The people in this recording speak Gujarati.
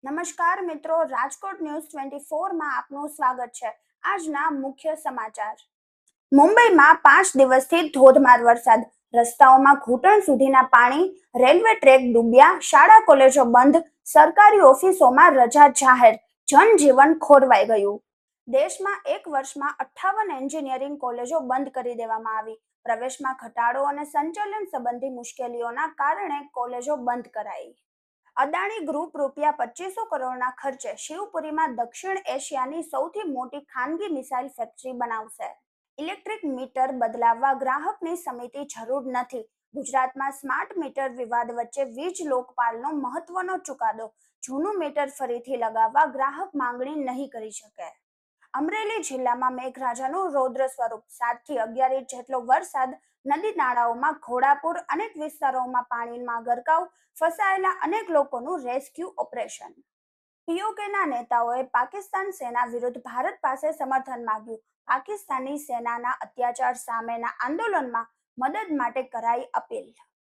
નમસ્કાર મિત્રો, રાજકોટ ન્યૂઝ 24 માં આપનું સ્વાગત છે। આજના મુખ્ય સમાચાર। મુંબઈમાં 5 દિવસથી ધોધમાર વરસાદ, રસ્તાઓમાં ઘૂંટણ સુધીના પાણી, રેલવે ટ્રેક ડૂબ્યા, શાળા કોલેજો બંધ, સરકારી ઓફિસોમાં રજા જાહેર, જનજીવન ખોરવાઈ ગયું। દેશમાં એક વર્ષમાં 58 એન્જિનિયરિંગ કોલેજો બંધ કરી દેવામાં આવી। પ્રવેશમાં ઘટાડો અને સંચાલન સંબંધી મુશ્કેલીઓના કારણે કોલેજો બંધ કરાઈ। અદાણી ગ્રુપ ₹2500 કરોડના ખર્ચે શિવપુરીમાં દક્ષિણ એશિયાની સૌથી મોટી ખાનગી મિસાઇલ ફેક્ટરી બનાવશે। ઇલેક્ટ્રિક મીટર બદલાવવા ગ્રાહકની સમિતિ જરૂર નથી। ગુજરાતમાં સ્માર્ટ મીટર વિવાદ વચ્ચે વીજ લોકપાલનો મહત્વનો ચુકાદો। જૂનું મીટર ફરીથી લગાવવા ગ્રાહક માંગણી નહીં કરી શકે। અમરેલી જિલ્લામાં મેઘરાજાનું રૌદ્ર સ્વરૂપ, 7 થી 11 ઇંચ જેટલો વરસાદ, નદી નાળાઓમાં ઘોડાપૂર, અનેક વિસ્તારોમાં પાણીમાં ગરકાવ, ફસાયેલા અનેક લોકોનું રેસ્ક્યુ ઓપરેશન। પીઓકેના નેતાઓએ પાકિસ્તાન સેના વિરુદ્ધ ભારત પાસે સમર્થન માંગ્યું। પાકિસ્તાની સેનાના અત્યાચાર સામેના આંદોલનમાં મદદ માટે કરાઈ અપીલ।